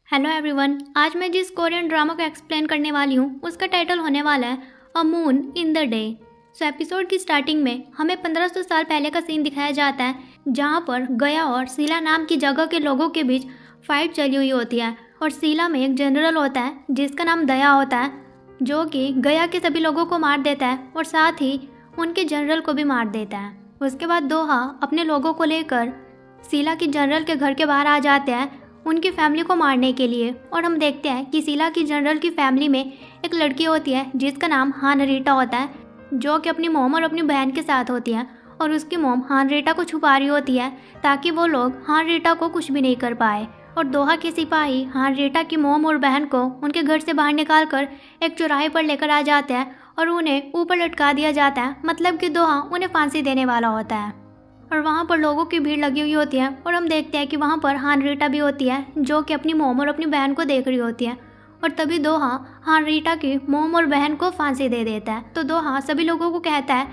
Hello everyone, आज मैं जिस कोरियन ड्रामा को एक्सप्लेन करने वाली हूँ उसका टाइटल होने वाला है a moon in the day. Episode की स्टार्टिंग में हमें 1500 साल पहले का सीन दिखाया जाता है, जहाँ पर गया और सीला नाम की जगह के लोगों के बीच फाइट चली हुई होती है। और सीला में एक जनरल होता है जिसका नाम दया होता है, जो कि गया के सभी लोगों को मार देता है और साथ ही उनके जनरल को भी मार देता है। उसके बाद दोहा अपने लोगों को लेकर सीला की जनरल के घर के बाहर आ जाते हैं उनकी फैमिली को मारने के लिए। और हम देखते हैं कि सीला की जनरल की फैमिली में एक लड़की होती है जिसका नाम हान रीटा होता है, जो कि अपनी मोम और अपनी बहन के साथ होती है। और उसकी मोम हान रीटा को छुपा रही होती है ताकि वो लोग हान रीटा को कुछ भी नहीं कर पाए। और दोहा के सिपाही हान रीटा की मोम और बहन को उनके घर से बाहर निकाल कर एक चौराहे पर लेकर आ जाते हैं और उन्हें ऊपर लटका दिया जाता है, मतलब कि दोहा उन्हें फांसी देने वाला होता है। और वहाँ पर लोगों की भीड़ लगी हुई होती है और हम देखते हैं कि वहाँ पर हान रीटा भी होती है, जो कि अपनी मोम और अपनी बहन को देख रही होती है। और तभी दोहा हान रीटा की मोम और बहन को फांसी दे देता है। तो दोहा सभी लोगों को कहता है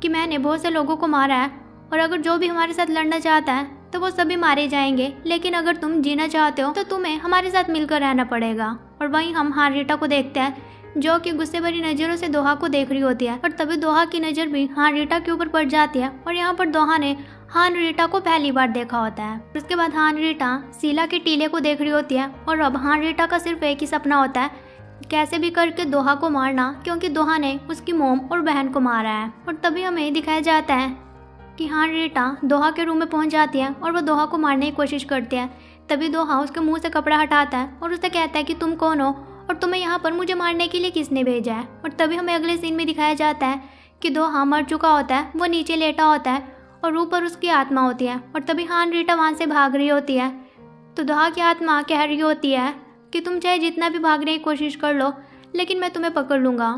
कि मैंने बहुत से लोगों को मारा है और अगर जो भी हमारे साथ लड़ना चाहता है तो वो सभी मारे जाएंगे, लेकिन अगर तुम जीना चाहते हो तो तुम्हें हमारे साथ मिलकर रहना पड़ेगा। और वहीं हम हान रीटा को देखते हैं, जो कि गुस्से भरी नज़रों से दोहा को देख रही होती है। और तभी दोहा की नज़र भी हान रीटा के ऊपर पड़ जाती है और यहाँ पर दोहा ने हान रीटा को पहली बार देखा होता है। उसके बाद हान रीटा सीला के टीले को देख रही होती है और अब हान रीटा का सिर्फ एक ही सपना होता है, कैसे भी करके दोहा को मारना, क्योंकि दोहा ने उसकी मोम और बहन को मारा है। और तभी हमें दिखाया जाता है कि हान रीटा दोहा के रूम में पहुंच जाती है और वो दोहा को मारने की कोशिश करती है। तभी दोहा उसके मुंह से कपड़ा हटाता है और उससे कहता है कि तुम कौन हो और तुम्हें यहाँ पर मुझे मारने के लिए किसने भेजा है। और तभी हमें अगले सीन में दिखाया जाता है कि दोहा मर चुका होता है, वो नीचे लेटा होता है और ऊपर उसकी आत्मा होती है। और तभी हान रीटा वहाँ से भाग रही होती है, तो दोहा की आत्मा कह रही होती है कि तुम चाहे जितना भी भागने की कोशिश कर लो, लेकिन मैं तुम्हें पकड़ लूँगा।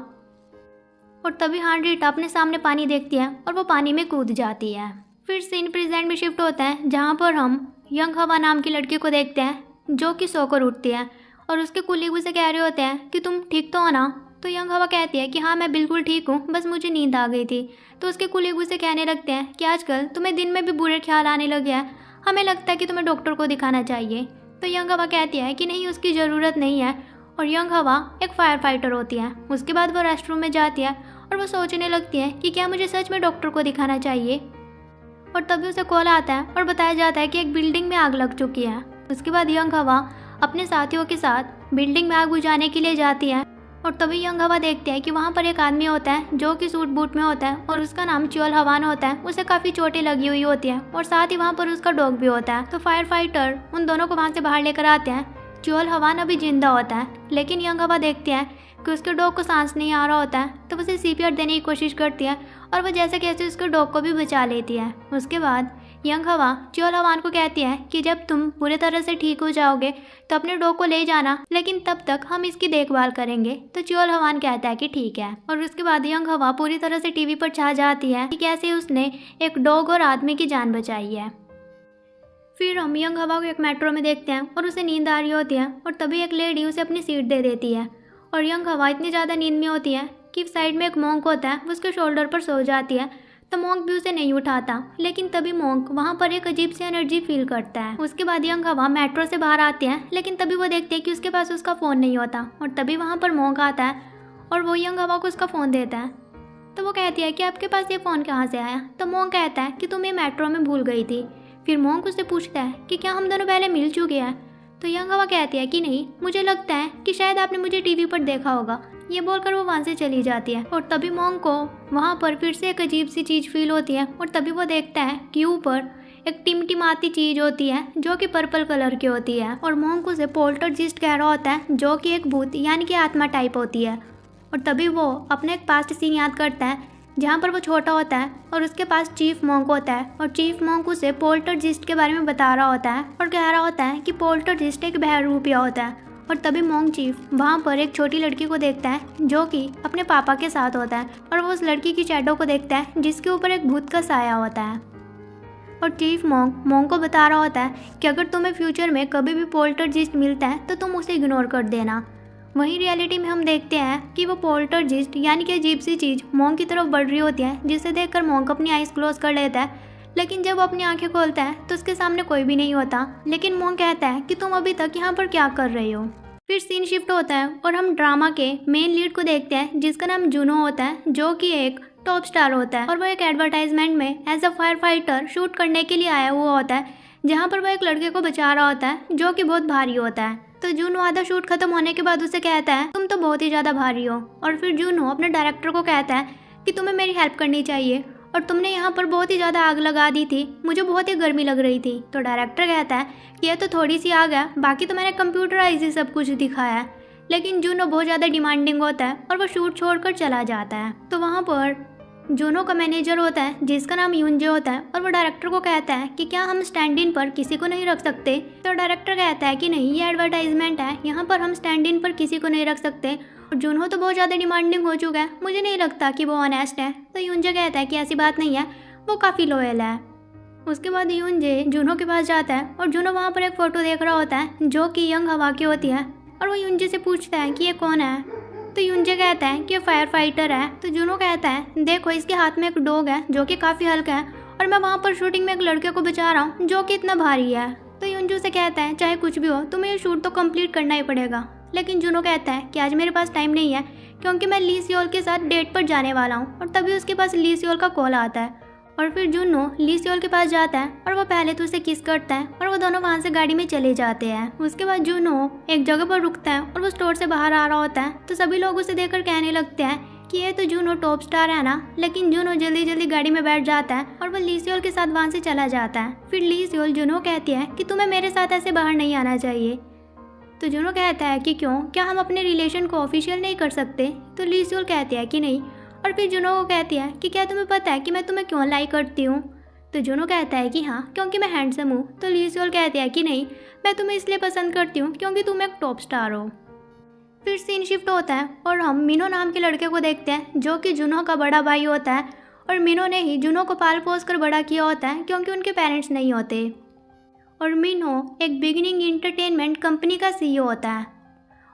और तभी हान रीटा अपने सामने पानी देखती है और वो पानी में कूद जाती है। फिर सीन प्रेजेंट में शिफ्ट होता है, जहाँ पर हम यंग हवा नाम की लड़की को देखते हैं, जो कि सोकर उठती है और उसके कुलीग उसे कह रहे होते हैं कि तुम ठीक तो हो ना। तो यंग हवा कहती है कि हाँ मैं बिल्कुल ठीक हूँ, बस मुझे नींद आ गई थी। तो उसके कुलीग उसे कहने लगते हैं कि आजकल तुम्हें दिन में भी बुरे ख्याल आने लगे हैं, हमें लगता है कि तुम्हें डॉक्टर को दिखाना चाहिए। तो यंग हवा कहती है कि नहीं, उसकी ज़रूरत नहीं है। और यंग हवा एक फायर फाइटर होती है। उसके बाद वो रेस्टरूम में जाती है और वो सोचने लगती है कि क्या मुझे सच में डॉक्टर को दिखाना चाहिए। और तभी उसे कॉल आता है और बताया जाता है कि एक बिल्डिंग में आग लग चुकी है। उसके बाद यंग हवा अपने साथियों के साथ बिल्डिंग में आग बुझाने के लिए जाती है। और तभी यंग हवा देखते हैं कि वहाँ पर एक आदमी होता है जो कि सूट बूट में होता है और उसका नाम च्योल हवान होता है। उसे काफ़ी चोटें लगी हुई होती है और साथ ही वहाँ पर उसका डॉग भी होता है। तो फायर फाइटर उन दोनों को वहाँ से बाहर लेकर आते हैं। च्योल हवान अभी जिंदा होता है, लेकिन यंग हवा देखते हैं कि उसके डॉग को सांस नहीं आ रहा होता है, तो उसे सीपीआर देने की कोशिश करती है और वह जैसे कैसे उसके डॉग को भी बचा लेती है। उसके बाद यंग हवा च्योल हवान को कहती है कि जब तुम पूरी तरह से ठीक हो जाओगे तो अपने डॉग को ले जाना, लेकिन तब तक हम इसकी देखभाल करेंगे। तो च्योल हवान कहता है कि ठीक है। और उसके बाद यंग हवा पूरी तरह से टीवी पर छा जाती है कि कैसे उसने एक डॉग और आदमी की जान बचाई है। फिर हम यंग हवा को एक मेट्रो में देखते हैं और उसे नींद आ रही होती है और तभी एक लेडी उसे अपनी सीट दे देती है। और यंग हवा इतनी ज़्यादा नींद में होती है कि साइड में एक मोंक होता है, वो उसके शोल्डर पर सो जाती है। तो मोंक भी उसे नहीं उठाता, लेकिन तभी मोंक वहाँ पर एक अजीब सी एनर्जी फील करता है। उसके बाद यंग हवा मेट्रो से बाहर आते हैं, लेकिन तभी वो देखते हैं कि उसके पास उसका फ़ोन नहीं होता। और तभी वहाँ पर मोंक आता है और वो यंग हवा को उसका फ़ोन देता है। तो वो कहती है कि आपके पास ये फ़ोन कहाँ से आया। तो मोंक कहता है कि तुम ये मेट्रो में भूल गई थी। फिर मोंक उससे पूछता है कि क्या हम दोनों पहले मिल चुके हैं। तो यंग हवा कहती है कि नहीं, मुझे लगता है कि शायद आपने मुझे टीवी पर देखा होगा। ये बोलकर वो वहाँ से चली जाती है। और तभी मोंक को वहाँ पर फिर से एक अजीब सी चीज़ फील होती है और तभी वो देखता है कि ऊपर एक टिमटिमाती चीज़ होती है जो कि पर्पल कलर की होती है। और मोंक उसे पोल्टरजिस्ट कह रहा होता है, जो कि एक भूत यानी कि आत्मा टाइप होती है। और तभी वो अपने एक पास्ट सीन याद करता है जहाँ पर वो छोटा होता है और उसके पास चीफ मोंक होता है। और चीफ मोंक उसे पोल्टरजिस्ट के बारे में बता रहा होता है और कह रहा होता है कि पोल्टरजिस्ट एक बहरूपिया होता है। और तभी मोंक चीफ वहाँ पर एक छोटी लड़की को देखता है जो कि अपने पापा के साथ होता है और वो उस लड़की की शैडो को देखता है जिसके ऊपर एक भूत का साया होता है। और चीफ मोंक को बता रहा होता है कि अगर तुम्हें फ्यूचर में कभी भी पोल्टरजिस्ट मिलता है तो तुम उसे इग्नोर कर देना। वहीं रियलिटी में हम देखते हैं कि वो पोल्टरजिस्ट यानी कि अजीब सी चीज़ मोंक की तरफ बढ़ रही होती है, जिसे देखकर मोंक अपनी आइज़ क्लोज कर लेता है, लेकिन जब वो अपनी आंखें खोलता है तो उसके सामने कोई भी नहीं होता। लेकिन मोंग कहता है कि तुम अभी तक यहाँ पर क्या कर रही हो। फिर सीन शिफ्ट होता है और हम ड्रामा के मेन लीड को देखते हैं जिसका नाम जूनो होता है, जो कि एक टॉप स्टार होता है और वो एक एडवर्टाइजमेंट में as a fire fighter shoot करने के लिए आया हुआ होता है, जहाँ पर वो एक लड़के को बचा रहा होता है जो कि बहुत भारी होता है। तो जूनो आधा शूट खत्म होने के बाद उसे कहता है तुम तो बहुत ही ज़्यादा भारी हो। और फिर जूनो अपने डायरेक्टर को कहता है कि तुम्हें मेरी हेल्प करनी चाहिए और तुमने यहाँ पर बहुत ही ज़्यादा आग लगा दी थी, मुझे बहुत ही गर्मी लग रही थी। तो डायरेक्टर कहता है कि यह तो थोड़ी सी आग है, बाकी तो मैंने कंप्यूटराइज ही सब कुछ दिखाया है। लेकिन जूनो बहुत ज़्यादा डिमांडिंग होता है और वो शूट छोड़कर चला जाता है। तो वहाँ पर जूनो का मैनेजर होता है जिसका नाम यूनजे होता है और वो डायरेक्टर को कहता है कि क्या हम स्टैंड इन पर किसी को नहीं रख सकते। तो डायरेक्टर कहता है कि नहीं, ये एडवर्टाइजमेंट है, यहाँ पर हम स्टैंड इन पर किसी को नहीं रख सकते और जूनो तो बहुत ज़्यादा डिमांडिंग हो चुका है, मुझे नहीं लगता कि वो ऑनेस्ट है। तो यूनजे कहता है कि ऐसी बात नहीं है, वो काफ़ी लॉयल है। उसके बाद यूनजे जूनो के पास जाता है और जूनो वहाँ पर एक फ़ोटो देख रहा होता है जो कि यंग हवा की होती है और वो यूनजे से पूछता है कि ये कौन है। तो यूनजे कहता है कि ये फायर फाइटर है। तो जूनो कहता है देखो, इसके हाथ में एक डॉग है जो कि काफ़ी हल्का है और मैं वहाँ पर शूटिंग में एक लड़के को बचा रहा हूँ जो कि इतना भारी है। तो यूनजू से कहता है चाहे कुछ भी हो तुम्हें ये शूट तो कंप्लीट करना ही पड़ेगा। लेकिन जूनो कहता है कि आज मेरे पास टाइम नहीं है क्योंकि मैं ली सियोल के साथ डेट पर जाने वाला हूँ। और तभी उसके पास ली सियोल का कॉल आता है और फिर जूनो ली सियोल के पास जाता है और वो पहले तो उसे किस करता है और वो दोनों वहाँ से गाड़ी में चले जाते हैं। उसके बाद जूनो एक जगह पर रुकता है और वो स्टोर से बाहर आ रहा होता है। तो सभी लोग उसे देखकर कहने लगते हैं कि ये तो जूनो टॉप स्टार है ना। लेकिन जूनो जल्दी जल्दी गाड़ी में बैठ जाता है और वो ली सियोल के साथ वहाँ से चला जाता है। फिर ली सियोल जूनो कहती है कि तुम्हें मेरे साथ ऐसे बाहर नहीं आना चाहिए। तो जूनो कहता है कि क्यों, क्या हम अपने रिलेशन को ऑफिशियल नहीं कर सकते। तो ली सियोल कहती है कि नहीं। और फिर जूनो को कहती है कि क्या तुम्हें पता है कि मैं तुम्हें क्यों लाइक करती हूँ। तो जूनो कहता है कि हाँ, क्योंकि मैं हैंडसम हूँ। तो ली सियोल कहती है कि नहीं, मैं तुम्हें इसलिए पसंद करती हूँ क्योंकि तुम एक टॉप स्टार हो। फिर सीन शिफ्ट होता है और हम मिनो नाम के लड़के को देखते हैं जो कि जूनो का बड़ा भाई होता है और मिनो ने ही जूनो को पाल पोस कर बड़ा किया होता है क्योंकि उनके पेरेंट्स नहीं होते। और मिनो एक बिगिनिंग एंटरटेनमेंट कंपनी का CEO होता है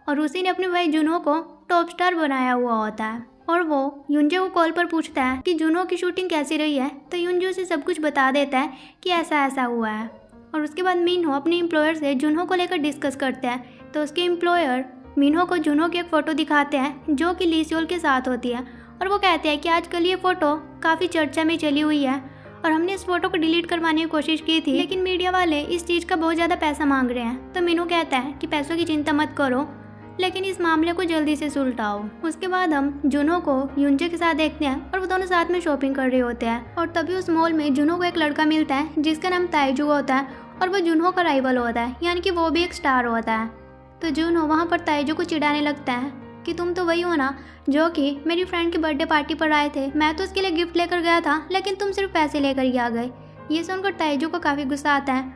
और उसी ने अपने भाई जूनो को टॉप स्टार बनाया हुआ होता है। और वो यूनजे को कॉल पर पूछता है कि जूनो की शूटिंग कैसी रही है। तो यूनजे उसे सब कुछ बता देता है कि ऐसा ऐसा हुआ है। और उसके बाद मिन्हो अपने एम्प्लॉयर से जूनो को लेकर डिस्कस करते हैं। तो उसके एम्प्लॉयर मिन्हो को जूनो की एक फ़ोटो दिखाते हैं जो कि ली सियोल के साथ होती है और वो कहते हैं कि आजकल ये फ़ोटो काफ़ी चर्चा में चली हुई है और हमने इस फोटो को डिलीट करवाने की कोशिश की थी, लेकिन मीडिया वाले इस चीज़ का बहुत ज़्यादा पैसा मांग रहे हैं। तो मिन्हो कहता है कि पैसों की चिंता मत करो, लेकिन इस मामले को जल्दी से सुलझाओ। उसके बाद हम जूनो को यूनजे के साथ देखते हैं और वो दोनों साथ में शॉपिंग कर रहे होते हैं। और तभी उस मॉल में जूनो को एक लड़का मिलता है जिसका नाम ताइजू होता है और वो जूनो का राइवल होता है, यानी कि वो भी एक स्टार होता है। तो जूनो वहाँ पर ताइजू को चिढ़ाने लगता है कि तुम तो वही हो ना जो कि मेरी फ्रेंड की बर्थडे पार्टी पर आए थे, मैं तो उसके लिए गिफ्ट लेकर गया था लेकिन तुम सिर्फ पैसे लेकर ही आ गए। ये सुनकर ताइजू को काफ़ी गुस्सा आता है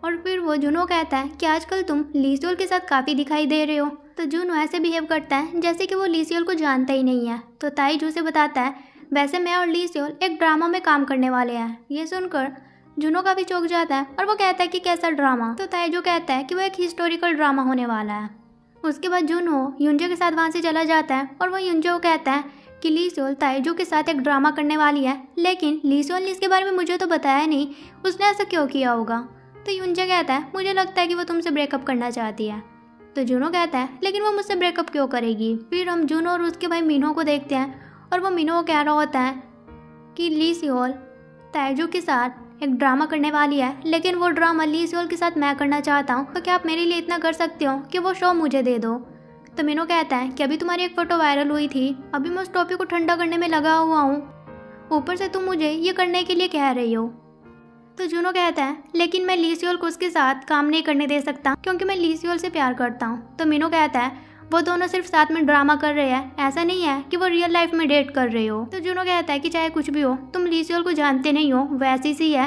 और फिर वो जूनो कहता है कि आजकल तुम ली सियोल के साथ काफ़ी दिखाई दे रहे हो। तो जूनो ऐसे बिहेव करता है जैसे कि वो ली सियोल को जानता ही नहीं है। तो ताइजू से बताता है वैसे मैं और ली सियोल एक ड्रामा में काम करने वाले हैं। ये सुनकर जूनो काफ़ी चौंक जाता है और वो कहता है कि कैसा ड्रामा। तो ताइजू कहता है कि वो एक हिस्टोरिकल ड्रामा होने वाला है। उसके बाद जूनो यूनजे के साथ वहाँ से चला जाता है और वो यूनजे को कहता है कि ली सियोल ताइजू के साथ एक ड्रामा करने वाली है, लेकिन ली सियोल ने इसके बारे में मुझे तो बताया नहीं, उसने ऐसा क्यों किया होगा। तो यूनजे कहता है मुझे लगता है कि वो तुमसे ब्रेकअप करना चाहती है। तो जूनो कहता है लेकिन वो मुझसे ब्रेकअप क्यों करेगी। फिर हम जूनो और उसके भाई मिन्हो को देखते हैं और वो मिन्हो को कह रहा होता है कि ली सियोल ताइजू के साथ एक ड्रामा करने वाली है, लेकिन वो ड्रामा ली सियोल के साथ मैं करना चाहता हूँ, तो क्या आप मेरे लिए इतना कर सकते हो कि वो शो मुझे दे दो। तो मिन्हो कहता है कि अभी तुम्हारी एक फ़ोटो वायरल हुई थी, अभी मैं उस टॉपिक को ठंडा करने में लगा हुआ हूँ, ऊपर से तुम मुझे ये करने के लिए कह रही हो। तो जूनो कहता है लेकिन मैं ली सियोल को उसके साथ काम नहीं करने दे सकता क्योंकि मैं ली सियोल से प्यार करता हूँ। तो मिन्हो कहता है वो दोनों सिर्फ साथ में ड्रामा कर रहे हैं, ऐसा नहीं है कि वो रियल लाइफ में डेट कर रहे हो। तो जूनो कहता है कि चाहे कुछ भी हो, तुम ली सियोल को जानते नहीं हो, वैसी सी है,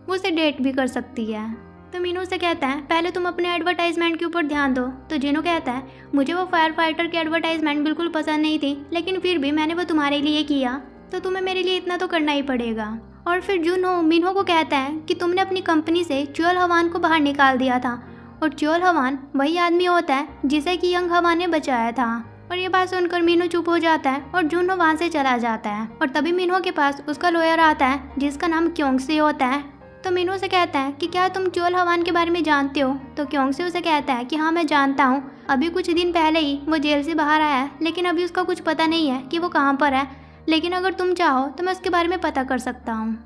वो उसे डेट भी कर सकती है। तो मिन्हो से कहता है पहले तुम अपने एडवर्टाइजमेंट के ऊपर ध्यान दो। तो जूनो कहता है मुझे वो फायर फाइटर की एडवर्टाइजमेंट बिल्कुल पसंद नहीं थी, लेकिन फिर भी मैंने वो तुम्हारे लिए किया, तो तुम्हें मेरे लिए इतना तो करना ही पड़ेगा। और फिर जूनो मिन्हो को कहता है कि तुमने अपनी कंपनी से च्योल हवान को बाहर निकाल दिया था और च्योल हवान वही आदमी होता है जिसे कि यंग हवा ने बचाया था। और ये बात सुनकर मीनू चुप हो जाता है और जुनहो वहाँ से चला जाता है। और तभी मिनहो के पास उसका लॉयर आता है जिसका नाम क्योंगसी होता है। तो मिनहो से कहता है कि क्या तुम चोल हवान के बारे में जानते हो। तो क्योंगसी उसे कहता है कि हाँ मैं जानता हूँ, अभी कुछ दिन पहले ही वो जेल से बाहर आया है, लेकिन अभी उसका कुछ पता नहीं है कि वो कहाँ पर है, लेकिन अगर तुम चाहो तो मैं उसके बारे में पता कर सकता हूँ।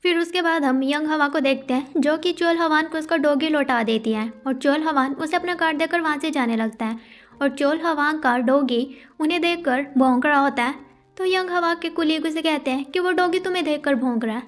फिर उसके बाद हम यंग हवा को देखते हैं जो कि चोल हवान को उसका डॉगी लौटा देती है और चोल हवान उसे अपना कार्ड देकर वहाँ से जाने लगता है और चोल हवान का डॉगी उन्हें देखकर भौंक रहा होता है। तो यंग हवा के कुलीग उसे कहते हैं कि वो डॉगी तुम्हें देखकर भौंक रहा है।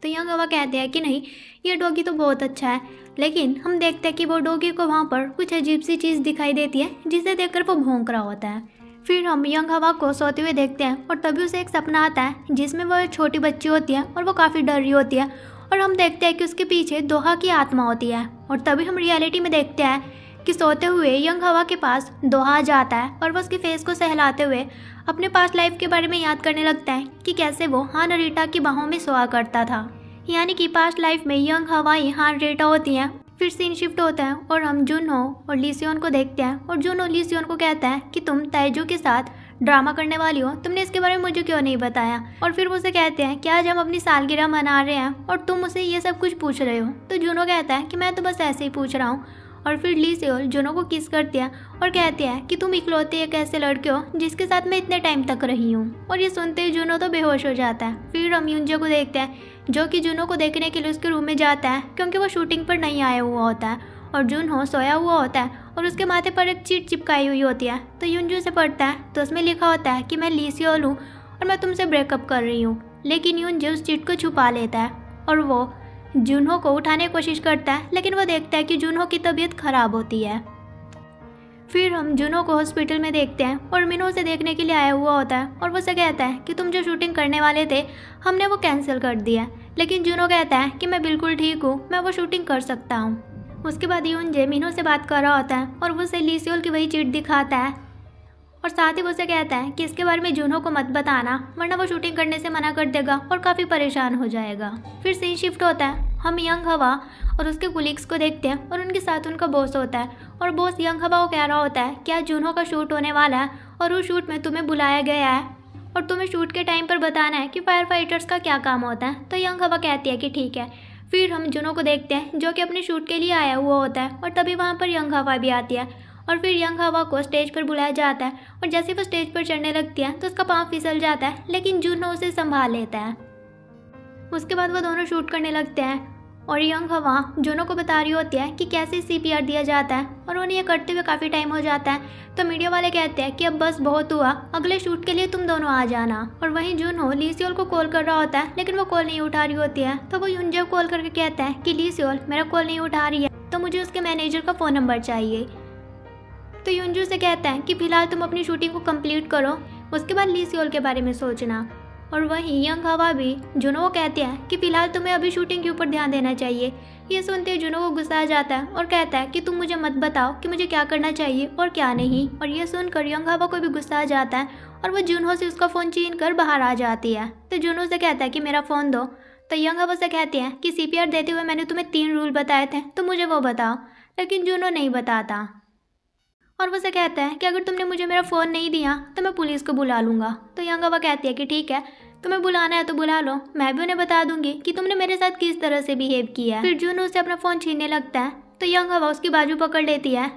तो यंग हवा कहते हैं कि नहीं, ये डॉगी तो बहुत अच्छा है, लेकिन हम देखते हैं कि वो डॉगी को वहाँ पर कुछ अजीब सी चीज़ दिखाई देती है जिसे देखकर वो भौंक रहा होता है। फिर हम यंग हवा को सोते हुए देखते हैं और तभी उसे एक सपना आता है जिसमें वो एक छोटी बच्ची होती है और वो काफ़ी डर रही होती है और हम देखते हैं कि उसके पीछे दोहा की आत्मा होती है। और तभी हम रियलिटी में देखते हैं कि सोते हुए यंग हवा के पास दोहा आ जाता है और वो उसके फेस को सहलाते हुए अपने पास्ट लाइफ के बारे में याद करने लगता है कि कैसे वो हान रीटा की बाहों में सोया करता था। यानी कि पास्ट लाइफ में यंग हवा ही हान रीटा होती हैं। फिर सीन शिफ्ट होता है और हम जुनहो और लीसियोन को देखते हैं और जुनहो लीसियोन को कहता है कि तुम ताइजू के साथ ड्रामा करने वाली हो, तुमने इसके बारे में मुझे क्यों नहीं बताया। और फिर वो उसे कहते हैं कि आज हम अपनी सालगिरह मना रहे हैं और तुम उसे ये सब कुछ पूछ रहे हो। तो जुनहो कहता है कि मैं तो बस ऐसे ही पूछ रहा हूँ। और फिर लीसियोन जुनहो को किस करती है और कहती है कि तुम इकलौते एक ऐसे लड़के हो जिसके साथ मैं इतने टाइम तक रही हूँ। और ये सुनते ही जुनहो तो बेहोश हो जाता है। फिर हम युंजे को देखते हैं जो कि जुनहो को देखने के लिए उसके रूम में जाता है क्योंकि वो शूटिंग पर नहीं आया हुआ होता है और जुनहो सोया हुआ होता है और उसके माथे पर एक चीट चिपकाई हुई होती है। तो युंजू से पढ़ता है तो उसमें लिखा होता है कि मैं लीसियोन हूँ और मैं तुमसे ब्रेकअप कर रही हूँ। लेकिन युंजू उस चीट को छुपा लेता है और वो जुनहो को उठाने की कोशिश करता है, लेकिन वो देखता है कि जुनहो की तबीयत खराब होती है। फिर हम जुनहो को हॉस्पिटल में देखते हैं और मिनहो उसे देखने के लिए आया हुआ होता है और वो उसे कहता है कि तुम जो शूटिंग करने वाले थे हमने वो कैंसिल कर दिया। लेकिन जुनहो कहता है कि मैं बिल्कुल ठीक हूँ, मैं वो शूटिंग कर सकता हूँ। उसके बाद युंजे मिनहो से बात कर रहा होता है और वो उसे लीसियोन की वही चीट दिखाता है और साथ ही वो उसे कहता है कि इसके बारे में जुनहो को मत बताना वरना वो शूटिंग करने से मना कर देगा और काफ़ी परेशान हो जाएगा। फिर सीन शिफ्ट होता है, हम यंग हवा और उसके कुलीग्स को देखते हैं और उनके साथ उनका बॉस होता है और बॉस यंग हवा को कह रहा होता है कि आज जुनहो का शूट होने वाला है और उस शूट में तुम्हें बुलाया गया है और तुम्हें शूट के टाइम पर बताना है कि फायर फाइटर्स का क्या काम होता है। तो यंग हवा कहती है कि ठीक है। फिर हम जुनहो को देखते हैं जो कि अपने शूट के लिए आया हुआ होता है और तभी वहाँ पर यंग हवा भी आती है और फिर यंग हवा को स्टेज पर बुलाया जाता है और जैसे वो स्टेज पर चढ़ने लगती है तो उसका पाँव फिसल जाता है, लेकिन जुनहो उसे संभाल लेता है। उसके बाद वो दोनों शूट करने लगते हैं और यंग हवा जुनहो को बता रही होती है कि कैसे CPR दिया जाता है और उन्हें ये करते हुए काफ़ी टाइम हो जाता है। तो मीडिया वाले कहते हैं कि अब बस बहुत हुआ, अगले शूट के लिए तुम दोनों आ जाना। और वहीं जुनहो लीसियोल को कॉल कर रहा होता है लेकिन वो कॉल नहीं उठा रही होती है। तो वो युंजे को कॉल करके कहता है कि लीसियोल मेरा कॉल नहीं उठा रही है तो मुझे उसके मैनेजर का फ़ोन नंबर चाहिए। तो युंजू से कहता है कि फिलहाल तुम अपनी शूटिंग को कंप्लीट करो, उसके बाद लीसियोल के बारे में सोचना। और वहीं यंग हवा भी जुनहो को कहते हैं कि फिलहाल तुम्हें अभी शूटिंग के ऊपर ध्यान देना चाहिए। ये सुनते जुनहो को गुस्सा आ जाता है और कहता है कि तुम मुझे मत बताओ कि मुझे क्या करना चाहिए और क्या नहीं। और ये सुनकर यंग हवा को भी गुस्सा आ जाता है और वो जुनहो से उसका फ़ोन छीन कर बाहर आ जाती है। तो जुनहो से कहता है कि मेरा फ़ोन दो। तो यंग हवा से कहते हैं कि CPR देते हुए मैंने तुम्हें 3 रूल बताए थे तो मुझे वो बताओ, लेकिन जुनहो नहीं बताता और वो से कहता है कि अगर तुमने मुझे मेरा फ़ोन नहीं दिया तो मैं पुलिस को बुला लूँगा। तो यंग हवा कहती है कि ठीक है, तुम्हें बुलाना है तो बुला लो, मैं भी उन्हें बता दूंगी कि तुमने मेरे साथ किस तरह से बिहेव किया। फिर जुनहो से अपना फ़ोन छीनने लगता है तो यंग हवा उसकी बाजू पकड़ लेती है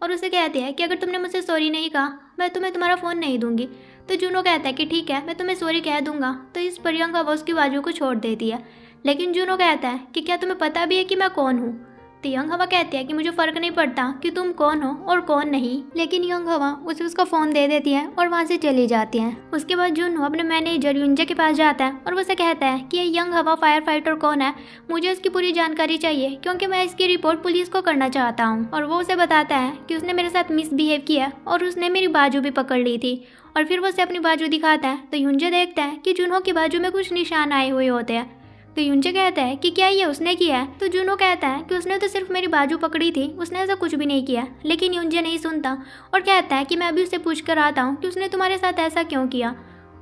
और उसे कहती है कि अगर तुमने मुझसे सॉरी नहीं कहा मैं तुम्हें तुम्हारा फ़ोन नहीं दूंगी। तो जुनहो कहता है कि ठीक है, मैं तुम्हें सॉरी कह दूंगा। तो इस पर यंग हवा उसकी बाजू को छोड़ देती है, लेकिन जुनहो कहता है कि क्या तुम्हें पता भी है कि मैं कौन हूँ। तो यंग हवा कहती है कि मुझे फ़र्क नहीं पड़ता कि तुम कौन हो और कौन नहीं, लेकिन यंग हवा उसे उसका फ़ोन दे देती है और वहाँ से चली जाती है। उसके बाद जुनहो अपने मैनेजर युंजे के पास जाता है और वो उसे कहता है कि ये यंग हवा फायर फाइटर कौन है, मुझे उसकी पूरी जानकारी चाहिए क्योंकि मैं इसकी रिपोर्ट पुलिस को करना चाहता हूँ। और वो उसे बताता है कि उसने मेरे साथ मिसबिहेव किया और उसने मेरी बाजू भी पकड़ ली थी। और फिर वो उसे अपनी बाजू दिखाता है तो युंजे देखता है कि जुनहो की बाजू में कुछ निशान आए हुए होते हैं। तो युंजे कहता है कि क्या ये उसने किया है। तो जुनहो कहता है कि उसने तो सिर्फ मेरी बाजू पकड़ी थी, उसने ऐसा कुछ भी नहीं किया। लेकिन युंजे नहीं सुनता और कहता है कि मैं अभी उससे पूछ कर आता हूँ कि उसने तुम्हारे साथ ऐसा क्यों किया।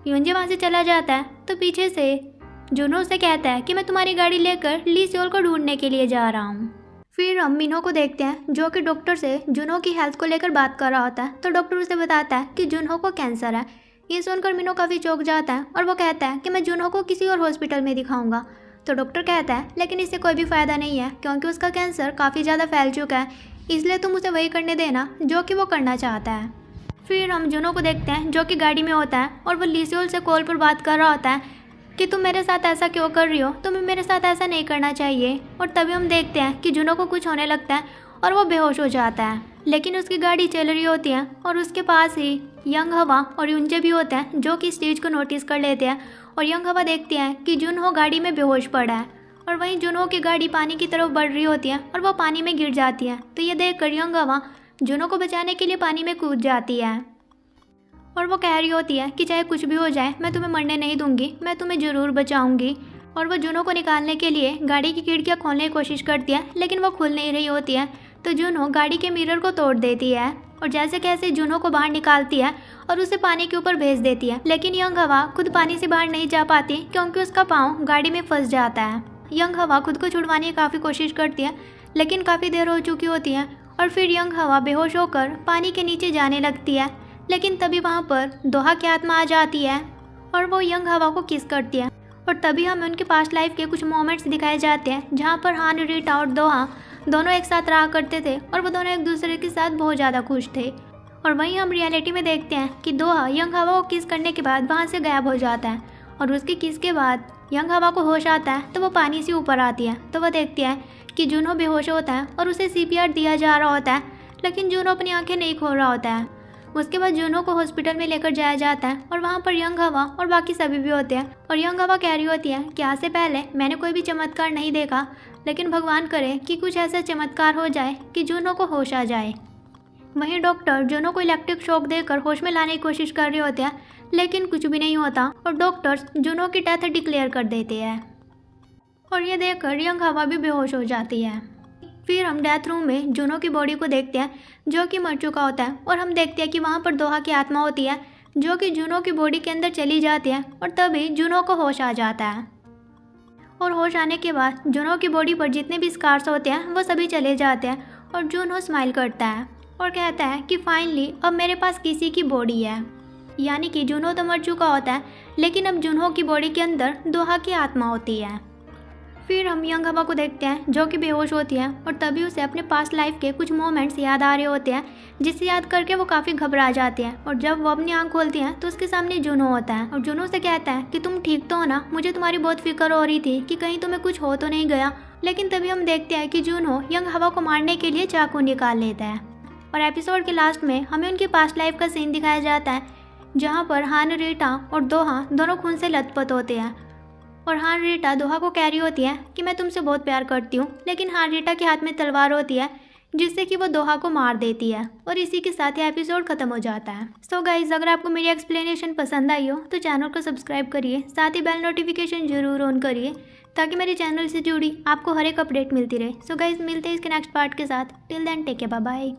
युंजे वहाँ से चला जाता है तो पीछे से जुनहो उसे कहता है कि मैं तुम्हारी गाड़ी लेकर लीसियोल को ढूंढने के लिए जा रहा हूँ। फिर हम मिन्हो को देखते हैं जो कि डॉक्टर से जुनहो की हेल्थ को लेकर बात कर रहा होता है। तो डॉक्टर उसे बताता है कि जुनहो को कैंसर है। ये सुनकर मिन्हो काफ़ी चौंक जाता है और वो कहता है कि मैं जुनहो को किसी और हॉस्पिटल में दिखाऊंगा। तो डॉक्टर कहता है लेकिन इससे कोई भी फ़ायदा नहीं है क्योंकि उसका कैंसर काफ़ी ज़्यादा फैल चुका है, इसलिए तुम उसे वही करने देना जो कि वो करना चाहता है। फिर हम जुनहो को देखते हैं जो कि गाड़ी में होता है और वो लीसियोल से कॉल पर बात कर रहा होता है कि तुम मेरे साथ ऐसा क्यों कर रही हो, तुम्हें मेरे साथ ऐसा नहीं करना चाहिए। और तभी हम देखते हैं कि जुनहो को कुछ होने लगता है और वो बेहोश हो जाता है। लेकिन उसकी गाड़ी चल रही होती है और उसके पास ही यंग हवा और युंजे भी होते हैं जो कि इस चीज़ को नोटिस कर लेते हैं। और यंग हवा देखती है कि जुनहो गाड़ी में बेहोश पड़ा है और वहीं जुनहो की गाड़ी पानी की तरफ बढ़ रही होती है और वो पानी में गिर जाती है। तो ये देखकर यंग हवा जुनहो को बचाने के लिए पानी में कूद जाती है और वो कह रही होती है कि चाहे कुछ भी हो जाए मैं तुम्हें मरने नहीं दूंगी, मैं तुम्हें ज़रूर बचाऊंगी। और वो जुनहो को निकालने के लिए गाड़ी की खिड़कियाँ खोलने की कोशिश करती है लेकिन वो खुल नहीं रही होती है। तो जुनहो गाड़ी के मिरर को तोड़ देती है और जैसे कैसे जुनहो को बाहर निकालती है और उसे पानी के ऊपर भेज देती है। लेकिन यंग हवा खुद पानी से बाहर नहीं जा पाती क्योंकि उसका पाँव गाड़ी में फंस जाता है। यंग हवा खुद को छुड़वाने की काफ़ी कोशिश करती है लेकिन काफ़ी देर हो चुकी होती है और फिर यंग हवा बेहोश होकर पानी के नीचे जाने लगती है। लेकिन तभी वहाँ पर दोहा की आत्मा आ जाती है और वो यंग हवा को किस करती है। और तभी हमें उनके पास्ट लाइफ के कुछ मोमेंट्स दिखाए जाते हैं जहाँ पर हान, रीटा और दोहा दोनों एक साथ रहा करते थे और वो दोनों एक दूसरे के साथ बहुत ज़्यादा खुश थे। और वहीं हम रियलिटी में देखते हैं कि दोहा यंग हवा को किस करने के बाद वहाँ से गायब हो जाता है और उसकी किस के बाद यंग हवा को होश आता है तो वो पानी से ऊपर आती है। तो वो देखती है कि जुनहो बेहोश होता है और उसे CPR दिया जा रहा होता है लेकिन जुनहो अपनी आंखें नहीं खोल रहा होता है। उसके बाद जुनहो को हॉस्पिटल में लेकर जाया जाता है और वहाँ पर यंग हवा और बाकी सभी भी होते हैं। और यंग हवा कह रही होती है कि आज से पहले मैंने कोई भी चमत्कार नहीं देखा, लेकिन भगवान करे कि कुछ ऐसा चमत्कार हो जाए कि जुनहो को होश आ जाए। वहीं डॉक्टर जुनहो को इलेक्ट्रिक शॉक देकर होश में लाने की कोशिश कर रहे होते हैं लेकिन कुछ भी नहीं होता और डॉक्टर्स जुनहो की डेथ डिक्लेयर कर देते हैं। और ये देखकर यंग हवा भी बेहोश हो जाती है। फिर हम डेथ रूम में जुनहो की बॉडी को देखते हैं जो कि मर चुका होता है और हम देखते हैं कि वहाँ पर दोहा की आत्मा होती है जो कि जुनहो की बॉडी के अंदर चली जाती है और तभी जुनहो को होश आ जाता है। और होश आने के बाद जुनहो की बॉडी पर जितने भी स्कार्स होते हैं वो सभी चले जाते हैं और जुनहो स्माइल करता है और कहता है कि फाइनली अब मेरे पास किसी की बॉडी है। यानी कि जुनहो तो मर चुका होता है लेकिन अब जुनहो की बॉडी के अंदर दोहा की आत्मा होती है। फिर हम यंग हवा को देखते हैं जो कि बेहोश होती है और तभी उसे अपने पास्ट लाइफ के कुछ मोमेंट्स याद आ रहे होते हैं जिसे याद करके वो काफ़ी घबरा जाती है। और जब वो अपनी आंख खोलती है तो उसके सामने जुनहो होता है और जुनहो से कहता है कि तुम ठीक तो हो ना, मुझे तुम्हारी बहुत फिक्र हो रही थी कि कहीं तुम्हें कुछ हो तो नहीं गया। लेकिन तभी हम देखते हैं कि जुनहो यंग हवा को मारने के लिए चाकू निकाल लेता है। और एपिसोड के लास्ट में हमें उनकी पास्ट लाइफ का सीन दिखाया जाता है जहाँ पर हान, रीटा और दोहा दोनों खून से लथपथ होते हैं। और हान रीटा दोहा को कह रही होती है कि मैं तुमसे बहुत प्यार करती हूँ, लेकिन हान रीटा के हाथ में तलवार होती है जिससे कि वो दोहा को मार देती है। और इसी के साथ ही एपिसोड खत्म हो जाता है। सो गाइज, अगर आपको मेरी एक्सप्लेनेशन पसंद आई हो तो चैनल को सब्सक्राइब करिए, साथ ही बेल नोटिफिकेशन जरूर ऑन करिए ताकि मेरे चैनल से जुड़ी आपको हर एक अपडेट मिलती रहे। सो गाइज, मिलते हैं इसके नेक्स्ट पार्ट के साथ। Till then take care, bye bye.